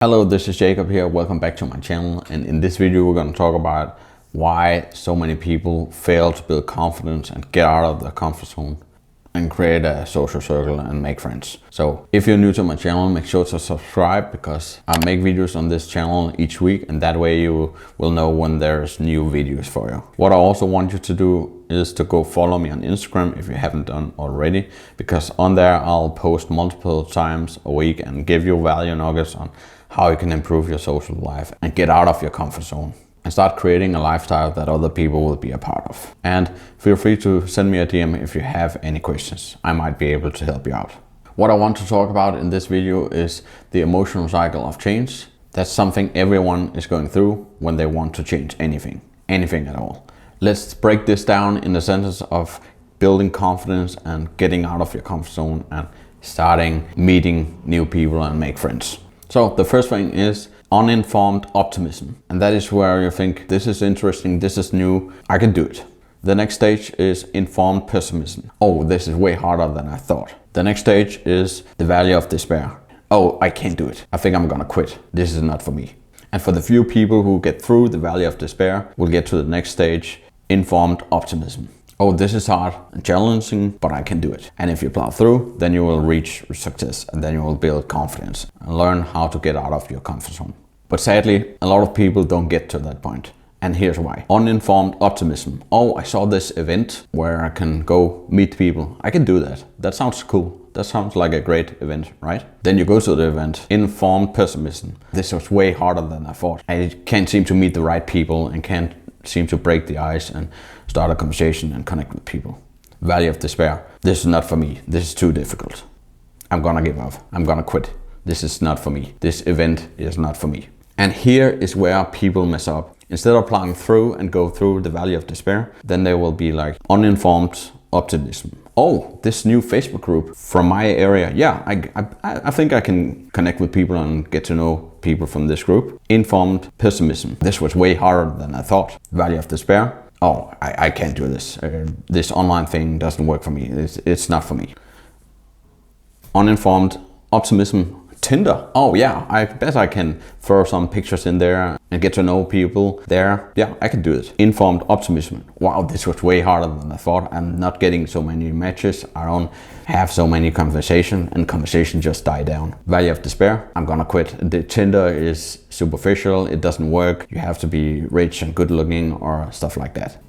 Hello, this is Jacob here. Welcome back to my channel. And in this video, we're going to talk about why so many people fail to build confidence and get out of their comfort zone and create a social circle and make friends. So if you're new to my channel, make sure to subscribe because I make videos on this channel each week, and that way you will know when there's new videos for you. What I also want you to do is to go follow me on Instagram if you haven't done already, because on there I'll post multiple times a week and give you value nuggets on how you can improve your social life and get out of your comfort zone and start creating a lifestyle that other people will be a part of. And feel free to send me a DM if you have any questions. I might be able to help you out. What I want to talk about in this video is the emotional cycle of change. That's something everyone is going through when they want to change anything at all. Let's break this down in the sentence of building confidence and getting out of your comfort zone and starting meeting new people and make friends. So the first thing is uninformed optimism. And that is where you think, this is interesting, this is new, I can do it. The next stage is informed pessimism. Oh, this is way harder than I thought. The next stage is the valley of despair. Oh, I can't do it. I think I'm gonna quit. This is not for me. And for the few people who get through the valley of despair, will get to the next stage, informed optimism. Oh, this is hard and challenging, but I can do it. And if you plow through, then you will reach success, and then you will build confidence and learn how to get out of your comfort zone. But sadly, a lot of people don't get to that point. And here's why. Uninformed optimism. Oh, I saw this event where I can go meet people. I can do that. That sounds cool. That sounds like a great event, right? Then you go to the event. Informed pessimism. This was way harder than I thought. I can't seem to meet the right people and can't seem to break the ice and start a conversation and connect with people. Valley of despair. This is not for me. This is too difficult. I'm gonna give up. I'm gonna quit. This is not for me. This event is not for me. And here is where people mess up. Instead of plowing through and go through the valley of despair, then they will be like uninformed optimism. Oh, this new Facebook group from my area. Yeah, I think I can connect with people and get to know people from this group. Informed pessimism. This was way harder than I thought. Valley of despair. Oh, I can't do this. This online thing doesn't work for me. It's not for me. Uninformed optimism. Tinder. Oh yeah, I bet I can throw some pictures in there and get to know people there. Yeah, I can do it. Informed optimism. Wow, this was way harder than I thought. I'm not getting so many matches. I don't have so many conversations, and conversation just die down. Valley of despair. I'm gonna quit. The Tinder is superficial. It doesn't work. You have to be rich and good looking or stuff like that.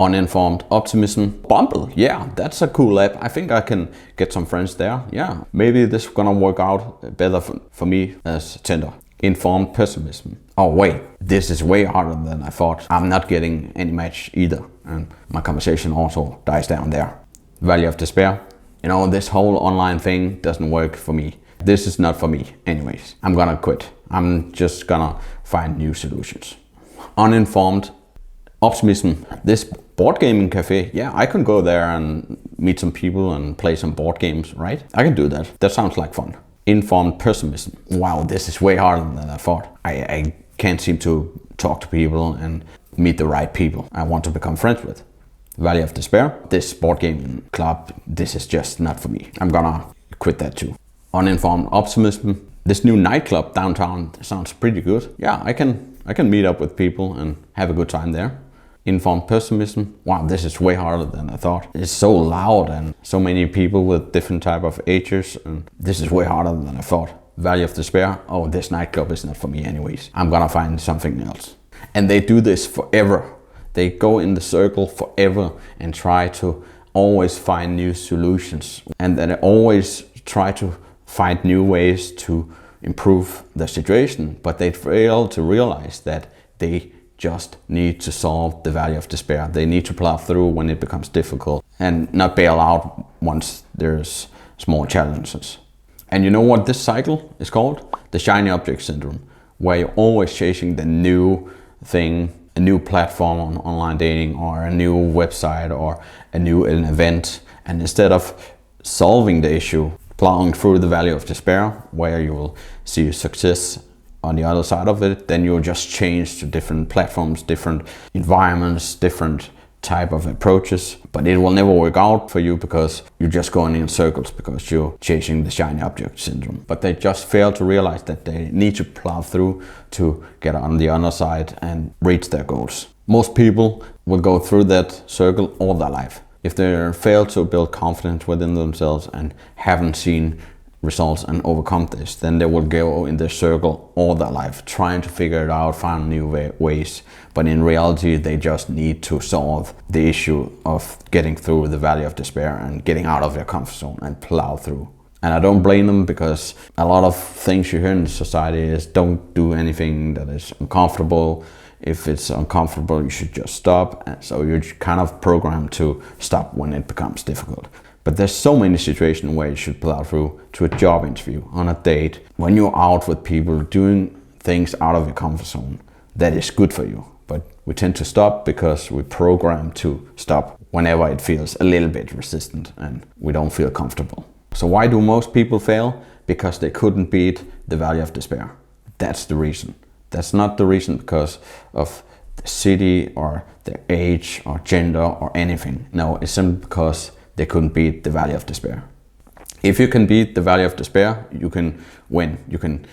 Uninformed optimism. Bumble, yeah, that's a cool app. I think I can get some friends there. Yeah, maybe this is gonna work out better for me as Tinder. Informed pessimism. Oh wait, this is way harder than I thought. I'm not getting any match either, and my conversation also dies down there. Valley of despair. You know, this whole online thing doesn't work for me. This is not for me anyways. I'm gonna quit. I'm just gonna find new solutions. Uninformed optimism. This board gaming cafe, yeah, I can go there and meet some people and play some board games, right? I can do that. That sounds like fun. Informed pessimism. Wow, this is way harder than I thought. I can't seem to talk to people and meet the right people I want to become friends with. Valley of despair. This board gaming club, this is just not for me. I'm gonna quit that too. Uninformed optimism. This new nightclub downtown sounds pretty good. Yeah, I can meet up with people and have a good time there. Informed pessimism. Wow, this is way harder than I thought. It's so loud and so many people with different type of ages, and this is way harder than I thought. Valley of despair. Oh, this nightclub is not for me anyways. I'm gonna find something else. And they do this forever. They go in the circle forever and try to always find new solutions. And then they always try to find new ways to improve the situation, but they fail to realize that they just need to solve the valley of despair. They need to plow through when it becomes difficult and not bail out once there's small challenges. And you know what this cycle is called? The shiny object syndrome, where you're always chasing the new thing, a new platform on online dating or a new website or an event. And instead of solving the issue, plowing through the valley of despair, where you will see success on the other side of it, then you'll just change to different platforms, different environments, different type of approaches, but it will never work out for you because you're just going in circles because you're chasing the shiny object syndrome. But they just fail to realize that they need to plow through to get on the other side and reach their goals. Most people will go through that circle all their life. If they fail to build confidence within themselves and haven't seen results and overcome this, then they will go in this circle all their life, trying to figure it out, find new ways. But in reality, they just need to solve the issue of getting through the valley of despair and getting out of their comfort zone and plow through. And I don't blame them, because a lot of things you hear in society is don't do anything that is uncomfortable. If it's uncomfortable, you should just stop. And so you're kind of programmed to stop when it becomes difficult. But there's so many situations where you should plow through, to a job interview, on a date, when you're out with people doing things out of your comfort zone that is good for you. But we tend to stop because we're programmed to stop whenever it feels a little bit resistant and we don't feel comfortable. So why do most people fail? Because they couldn't beat the valley of despair. That's the reason. That's not the reason because of the city or their age or gender or anything. No, it's simply because they couldn't beat the valley of despair. If you can beat the valley of despair, you can win. You can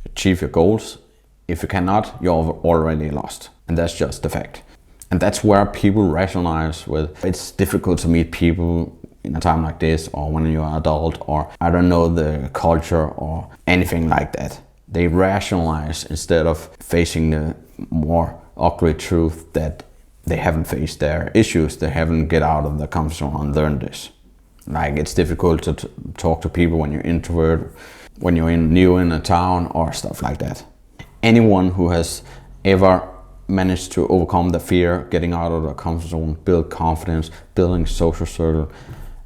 achieve your goals. If you cannot, you're already lost. And that's just the fact. And that's where people rationalize with, it's difficult to meet people in a time like this, or when you're an adult, or I don't know the culture or anything like that. They rationalize instead of facing the more ugly truth that they haven't faced their issues, they haven't get out of their comfort zone and learned this. Like, it's difficult to talk to people when you're introvert, when you're new in a town or stuff like that. Anyone who has ever managed to overcome the fear, getting out of their comfort zone, build confidence, building a social circle,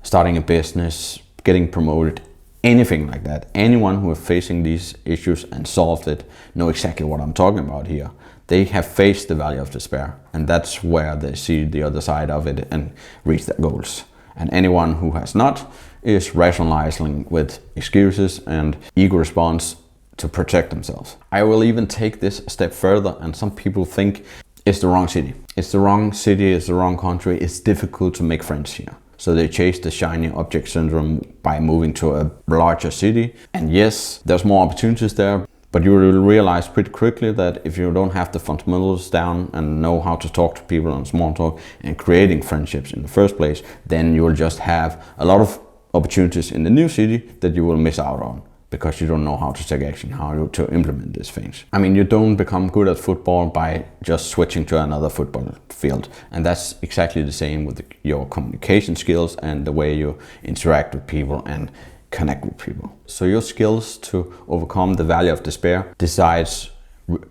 starting a business, getting promoted, anything like that, anyone who is facing these issues and solved it know exactly what I'm talking about here. They have faced the valley of despair, and that's where they see the other side of it and reach their goals. And anyone who has not is rationalizing with excuses and ego response to protect themselves. I will even take this a step further, and some people think it's the wrong city. It's the wrong city, it's the wrong country, it's difficult to make friends here. So they chase the shiny object syndrome by moving to a larger city. And yes, there's more opportunities there, but you will realize pretty quickly that if you don't have the fundamentals down and know how to talk to people on small talk and creating friendships in the first place, then you will just have a lot of opportunities in the new city that you will miss out on because you don't know how to take action, how to implement these things. I mean, you don't become good at football by just switching to another football field. And that's exactly the same with your communication skills and the way you interact with people and connect with people. So your skills to overcome the valley of despair decides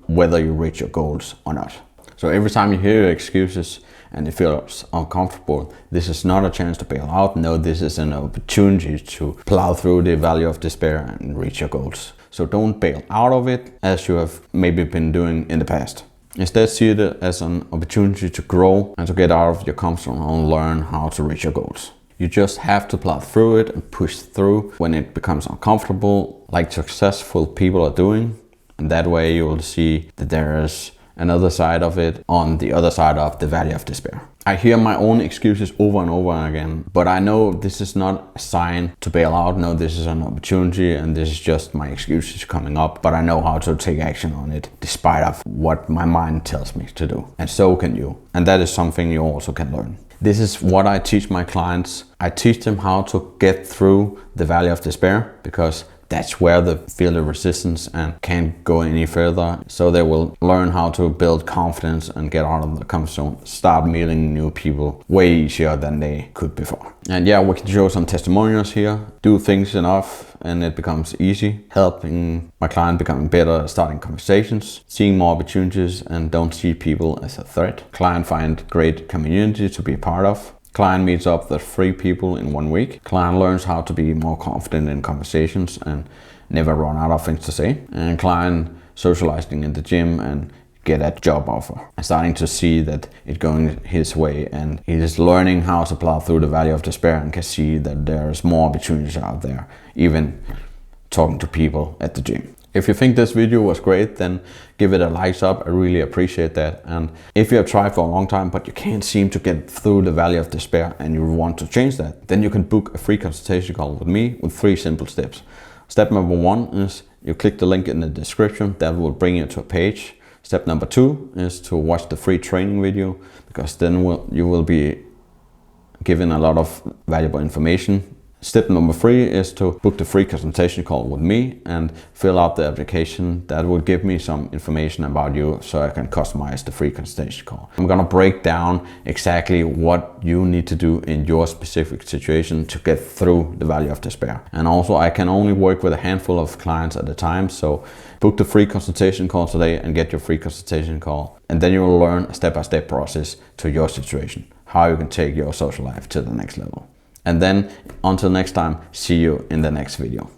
whether you reach your goals or not. So every time you hear your excuses and it feels uncomfortable, this is not a chance to bail out. No, this is an opportunity to plow through the valley of despair and reach your goals. So don't bail out of it as you have maybe been doing in the past. Instead, see it as an opportunity to grow and to get out of your comfort zone and learn how to reach your goals. You just have to plow through it and push through when it becomes uncomfortable, like successful people are doing. And that way you will see that there is another side of it on the other side of the valley of despair. I hear my own excuses over and over again, but I know this is not a sign to bail out. No, this is an opportunity and this is just my excuses coming up, but I know how to take action on it despite of what my mind tells me to do. And so can you. And that is something you also can learn. This is what I teach my clients. I teach them how to get through the valley of despair because that's where they feel the resistance and can't go any further. So they will learn how to build confidence and get out of the comfort zone, start meeting new people way easier than they could before. And yeah, we can show some testimonials here. Do things enough and it becomes easy. Helping my client becoming better at starting conversations, seeing more opportunities and don't see people as a threat. Client find great community to be a part of. Client meets up with 3 people in 1 week. Client learns how to be more confident in conversations and never run out of things to say. And client socializing in the gym and get a job offer. And starting to see that it's going his way and he is learning how to plow through the valley of despair and can see that there's more opportunities out there, even talking to people at the gym. If you think this video was great, then give it a likes up. I really appreciate that. And if you have tried for a long time but you can't seem to get through the valley of despair and you want to change that, then you can book a free consultation call with me with 3 simple steps. Step number 1 is you click the link in the description. That will bring you to a page. Step number 2 is to watch the free training video, because then you will be given a lot of valuable information. Step number 3 is to book the free consultation call with me and fill out the application. That will give me some information about you so I can customize the free consultation call. I'm gonna break down exactly what you need to do in your specific situation to get through the valley of despair. And also, I can only work with a handful of clients at a time, so book the free consultation call today and get your free consultation call. And then you will learn a step-by-step process to your situation, how you can take your social life to the next level. And then, until next time, see you in the next video.